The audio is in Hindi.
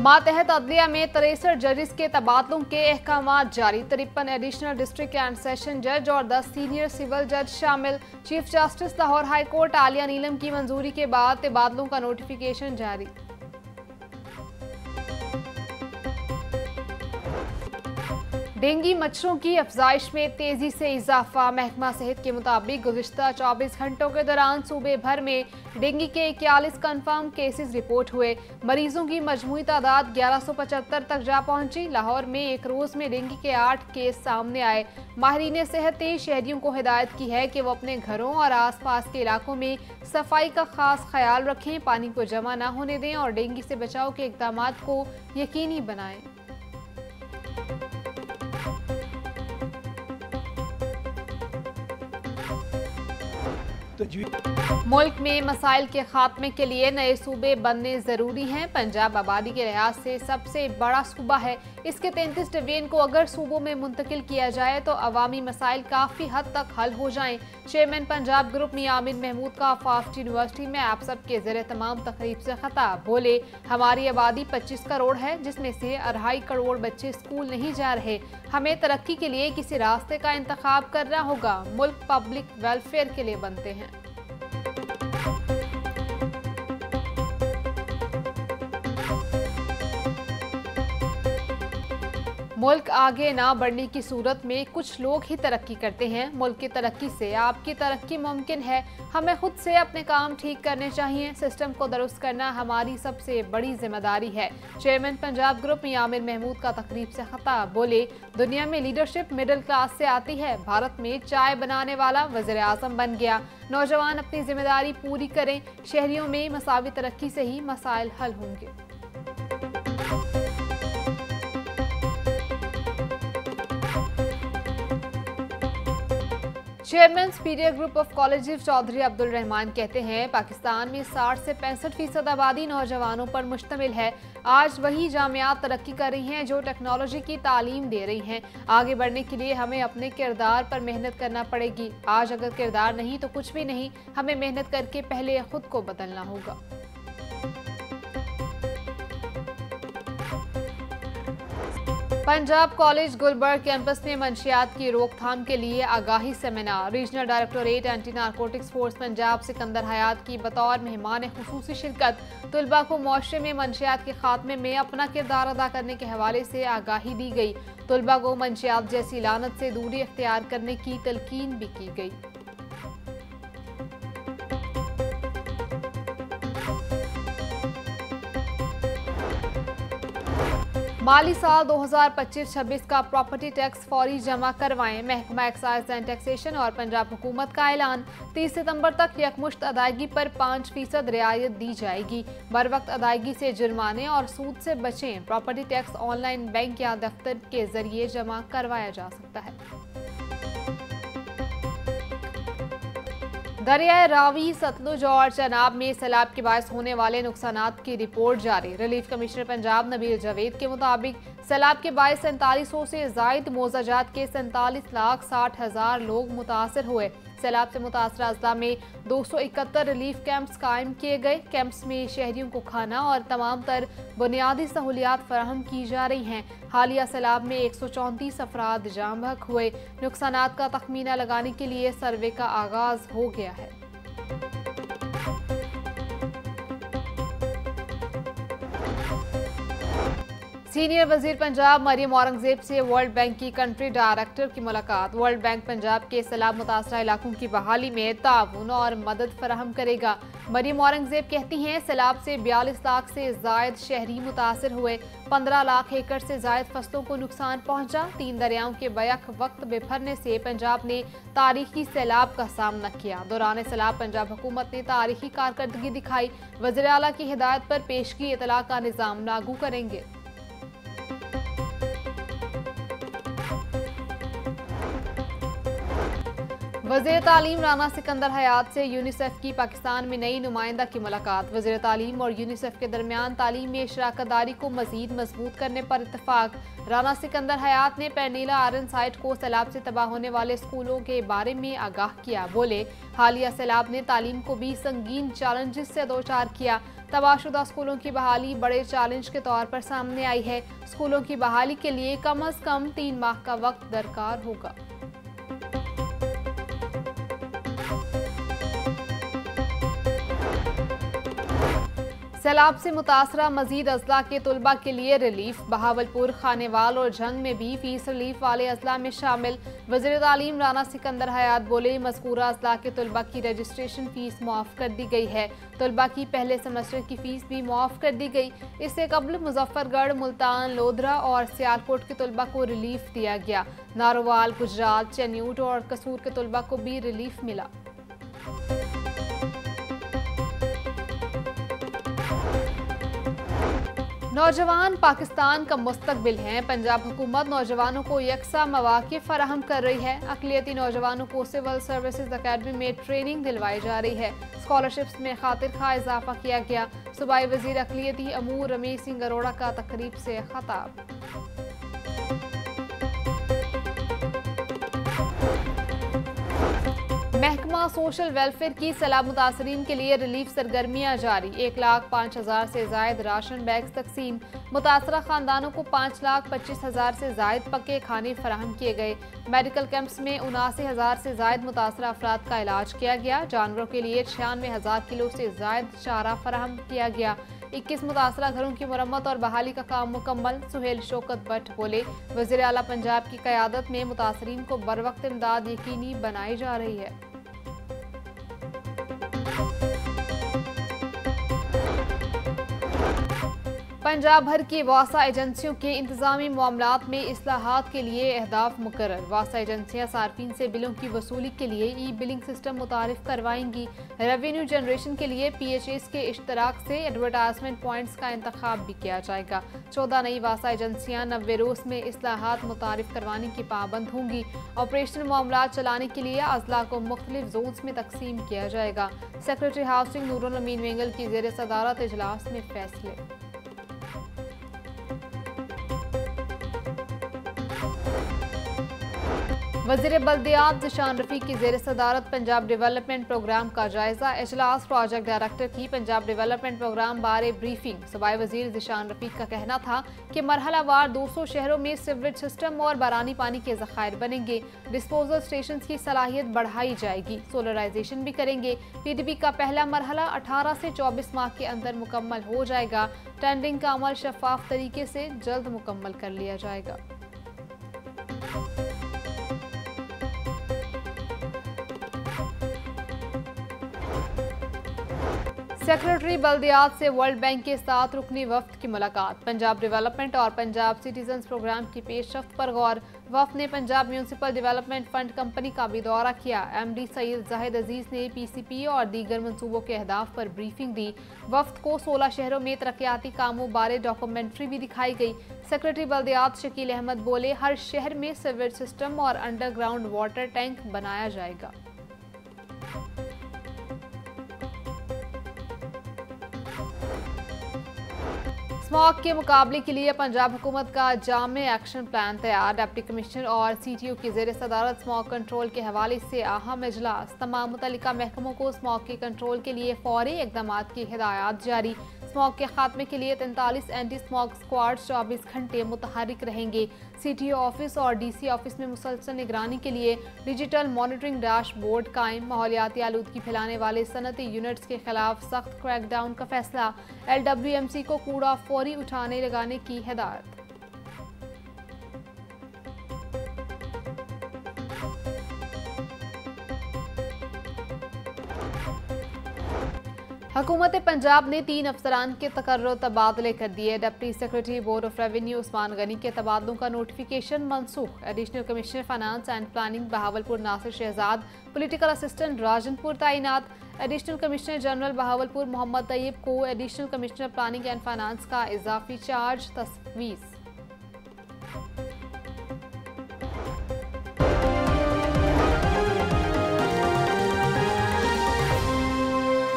मातहत अदलिया में 63 जजेस के तबादलों के अहकाम जारी। 53 एडिशनल डिस्ट्रिक्ट एंड सेशन जज और 10 सीनियर सिविल जज शामिल। Chief justice Lahore high court Aliya Neelam की मंजूरी के बाद तबादलों का नोटिफिकेशन जारी। डेंगू मच्छरों की अफजाइश में तेजी से इजाफा। महकमा सेहत के मुताबिक गुज़िश्ता 24 घंटों के दौरान सूबे भर में डेंगू के 41 कन्फर्म केसेस रिपोर्ट हुए। मरीजों की मजमूई तादाद 1175 तक जा पहुंची। लाहौर में एक रोज में डेंगू के 8 केस सामने आए। माहिरीन सेहत ने शहरियों को हिदायत की है कि वो अपने घरों और आस पास के इलाकों में सफाई का खास ख्याल रखें, पानी को जमा न होने दें और डेंगू से बचाव के इकदाम को यकीनी बनाएं। मुल्क में मसाइल के खात्मे के लिए नए सूबे बनने जरूरी हैं। पंजाब आबादी के लिहाज से सबसे बड़ा सूबा है। इसके 33 डिवीजन को अगर सूबों में मुंतकिल किया जाए तो अवामी मसाइल काफी हद तक हल हो जाएं। चेयरमैन पंजाब ग्रुप मियां आमिर महमूद का आफाफ यूनिवर्सिटी में आप सब के ज़ेरे तमाम तकरीब से खिताब। बोले, हमारी आबादी 25 करोड़ है, जिसमें से 2.5 करोड़ बच्चे स्कूल नहीं जा रहे। हमें तरक्की के लिए किसी रास्ते का इंतखाब करना होगा। मुल्क पब्लिक वेलफेयर के लिए बनते हैं। मुल्क आगे ना बढ़ने की सूरत में कुछ लोग ही तरक्की करते हैं। मुल्क की तरक्की से आपकी तरक्की मुमकिन है। हमें खुद से अपने काम ठीक करने चाहिए। सिस्टम को दुरुस्त करना हमारी सबसे बड़ी जिम्मेदारी है। चेयरमैन पंजाब ग्रुप मियां आमिर महमूद का तकरीब से खिताब। बोले, दुनिया में लीडरशिप मिडिल क्लास से आती है। भारत में चाय बनाने वाला वज़ीर आज़म बन गया। नौजवान अपनी जिम्मेदारी पूरी करें। शहरियों में मसावी तरक्की से ही मसाइल हल होंगे। Chairman superior group of colleges Chaudhary Abdul Rahman कहते हैं, पाकिस्तान में 60 से 65% आबादी नौजवानों पर मुश्तमिल है। आज वही जामियात तरक्की कर रही हैं जो टेक्नोलॉजी की तालीम दे रही हैं। आगे बढ़ने के लिए हमें अपने किरदार पर मेहनत करना पड़ेगी। आज अगर किरदार नहीं तो कुछ भी नहीं। हमें मेहनत करके पहले खुद को बदलना होगा। पंजाब कॉलेज गुलबर्ग कैंपस में मंशियात की रोकथाम के लिए आगाही seminar. Regional directorate anti narcotics force Punjab Sikandar Hayat की बतौर मेहमान खुसूसी शिरकत। तुलबा को मुआशरे में मंशियात के खात्मे में अपना किरदार अदा करने के हवाले से आगाही दी गई। तुलबा को मंशियात जैसी लानत से दूरी इख्तियार करने की तलकीन भी की गई। माली साल 2025-26 का प्रॉपर्टी टैक्स फौरी जमा करवाएं। महकमा एक्साइज एंड टैक्सेशन और पंजाब हुकूमत का ऐलान। 30 सितंबर तक यकमुश्त अदायगी पर 5% रियायत दी जाएगी। बर वक्त अदायगी से जुर्माने और सूद से बचें। प्रॉपर्टी टैक्स ऑनलाइन बैंक या दफ्तर के जरिए जमा करवाया जा सकता है। दरियाए रावी, सतलुज और चनाब में सैलाब के बायस होने वाले नुकसानात की रिपोर्ट जारी। रिलीफ कमिश्नर पंजाब नबील जावेद के मुताबिक सैलाब के बायस 4700 से जायद मौजाजात के 47,60,000 लोग मुतासर हुए। सैलाब से मुतासर अजला में 271 रिलीफ कैंप्स कायम किए गए। कैंप्स में शहरियों को खाना और तमाम तर बुनियादी सहूलियात फराहम की जा रही हैं। हालिया सैलाब में 134 अफराद जाम बहक हुए। नुकसानात का तखमीना लगाने के लिए सर्वे का आगाज हो गया है। सीनियर वजीर पंजाब मरियम औरंगजेब से वर्ल्ड बैंक की कंट्री डायरेक्टर की मुलाकात। वर्ल्ड बैंक पंजाब के सैलाब मुतासरा इलाकों की बहाली में ताउन और मदद फराहम करेगा। मरियम औरंगजेब कहती हैं, सैलाब से 42 लाख से जायद शहरी मुतासर हुए। 15 लाख एकड़ से जायद फसलों को नुकसान पहुंचा। 3 दरियाओं के बैक वक्त बिफरने से पंजाब ने तारीखी सैलाब का सामना किया। दौरान सैलाब पंजाब हुकूमत ने तारीखी कारकर्दगी दिखाई। वज़ीर आला की हिदायत पर पेशगी इतला का निज़ाम लागू करेंगे। वज़ीर तालीम राना सिकंदर हयात से यूनिसेफ की पाकिस्तान में नई नुमाइंदा की मुलाकात। वज़ीर तालीम और यूनिसेफ के दरमियान तालीम में शराकतदारी को मजीद मजबूत करने पर इत्तफाक। राना सिकंदर हयात ने पैनीला आयरन साइट को सैलाब से तबाह होने वाले स्कूलों के बारे में आगाह किया। बोले, हालिया सैलाब ने तालीम को भी संगीन चैलेंजेस से दो चार किया। तबाहशुदा स्कूलों की बहाली बड़े चैलेंज के तौर पर सामने आई है। स्कूलों की बहाली के लिए कम से कम 3 माह का वक्त दरकार होगा। सैलाब से मुतासरा मजीद अजला के तुलबा के लिए रिलीफ। बहावलपुर, खानेवाल और झंग में भी फीस रिलीफ वाले अजला में शामिल। वज़ीर तालीम राना सिकंदर हयात बोले, मज़कूरा अजला के तुलबा की रजिस्ट्रेशन फीस मुआफ़ कर दी गई है। तुलबा की पहले सेमेस्टर की फीस भी मुआफ़ कर दी गई। इससे कबल मुजफ्फरगढ़, मुल्तान, लोधरा और सियालकोट के तुलबा को रिलीफ दिया गया। नारोवाल, गुजरात, चन्यूट और कसूर के तुलबा को भी रिलीफ मिला। नौजवान पाकिस्तान का मुस्तकबिल हैं। पंजाब हुकूमत नौजवानों को यकसा मौक़े फराहम कर रही है। अक़लियती नौजवानों को सिविल सर्विसेज अकेडमी में ट्रेनिंग दिलवाई जा रही है। स्कॉलरशिप्स में खातिर खा इजाफा किया गया। सूबाई वज़ीर अक़लियती अमूर रमेश सिंह अरोड़ा का तकरीब से खिताब। महकमा सोशल वेलफेयर की सैलाब मुतासरीन के लिए रिलीफ सरगर्मियां जारी। 1,05,000 से जायद राशन बैग्स तकसीम। मुतासरा खानदानों को 5,25,000 से जायद पक्के खाने फराहम किए गए। मेडिकल कैंप्स में 79,000 से जायद मुतासरा अफराद का इलाज किया गया। जानवरों के लिए 96,000 किलो से जायद चारा फराहम किया गया। 21 मुतासरा घरों की मुरम्मत और बहाली का काम मुकम्मल। सुहेल शौकत भट्ट बोले, वज़ीर आला पंजाब की क़यादत में मुतासरीन को बरवक्त इमदाद यकीनी बनाई जा रही है। पंजाब भर की वासा एजेंसियों के इंतजामी मामलात में इस्लाहात के लिए अहदाफ मुकर्रर। वासा एजेंसियां सार्फिन से बिलों की वसूली के लिए ई बिलिंग सिस्टम मुतारिफ करवाएंगी। रेवेन्यू जनरेशन के लिए PHAs के इश्तराक से एडवर्टाइजमेंट पॉइंट्स का इंतखाब भी किया जाएगा। 14 नई वासा एजेंसियां 90 रोज में इस्लाहात मुतारिफ करवाने की पाबंद होंगी। ऑपरेशनल मामलात चलाने के लिए अजला को मुख्तलिफ जोन्स में तकसीम किया जाएगा। सेक्रेटरी हाउसिंग नूरुल अमीन वेंगल की जेर सदारत इजलास में फैसले। वज़ीर बल्दियात ज़िशान रफ़ीक की ज़ेर सदारत पंजाब डेवलपमेंट प्रोग्राम का जायजा। इजलास प्रोजेक्ट डायरेक्टर की पंजाब डेवलपमेंट प्रोग्राम बारे ब्रीफिंग। सूबाई वज़ीर ज़िशान रफ़ीक का कहना था कि मरहलावार 200 शहरों में सीवरेज सिस्टम और बारानी पानी के ज़खायर बनेंगे। डिस्पोजल स्टेशन की सलाहियत बढ़ाई जाएगी। सोलराइजेशन भी करेंगे। PDP का पहला मरहला 18 से 24 माह के अंदर मुकम्मल हो जाएगा। टेंडरिंग का अमल शफाफ तरीके से जल्द मुकम्मल कर लिया जाएगा। सेक्रेटरी बल्दियात से वर्ल्ड बैंक के साथ रुकनी वफ्द की मुलाकात। पंजाब डेवलपमेंट और पंजाब सिटीजन्स प्रोग्राम की पेशरफ्त पर गौर। वफ्द ने Punjab municipal development fund company का भी दौरा किया। MD सईद जाहिद अजीज ने PCP और दीगर मनसूबों के अहदाफ पर ब्रीफिंग दी। वफ्द को 16 शहरों में तरक्याती कामों बारे डॉक्यूमेंट्री भी दिखाई गई। सेक्रेटरी बल्दियात शकील अहमद बोले, हर शहर में सीवरेज सिस्टम और अंडरग्राउंड वाटर टैंक बनाया जाएगा। स्मॉग के मुकाबले के लिए पंजाब हुकूमत का जामे एक्शन प्लान तैयार। डिप्टी कमिश्नर और CTO की ज़ेर सदारत स्मॉग कंट्रोल के हवाले से अहम इजलास। तमाम मुतल्लिका महकमों को स्मॉग के कंट्रोल के लिए फौरी इक़दामात की हिदायत जारी। स्मॉग के खात्मे के लिए 43 एंटी स्मॉग स्क्वाड 24 घंटे मुतहरिक रहेंगे। CTO ऑफिस और DC ऑफिस में मुसलसल निगरानी के लिए डिजिटल मॉनिटरिंग डैशबोर्ड कायम। माहौलियाती आलूदगी फैलाने वाले सनती यूनिट्स के खिलाफ सख्त क्रैकडाउन का फैसला। LWMC को कूड़ा फौरी उठाने लगाने की हिदायत। हुकूमत पंजाब ने 3 अफसरान के तकर्रुर तबादले कर दिए। Deputy secretary board of revenue Usman Ghani के तबादलों का नोटिफिकेशन मनसूख। Additional commissioner finance and planning Bahawalpur Nasir Shahzad, political assistant Rajanpur तैनात। Additional commissioner general Bahawalpur Muhammad Tayyab को additional commissioner planning and finance का इजाफी चार्ज तजवीज़।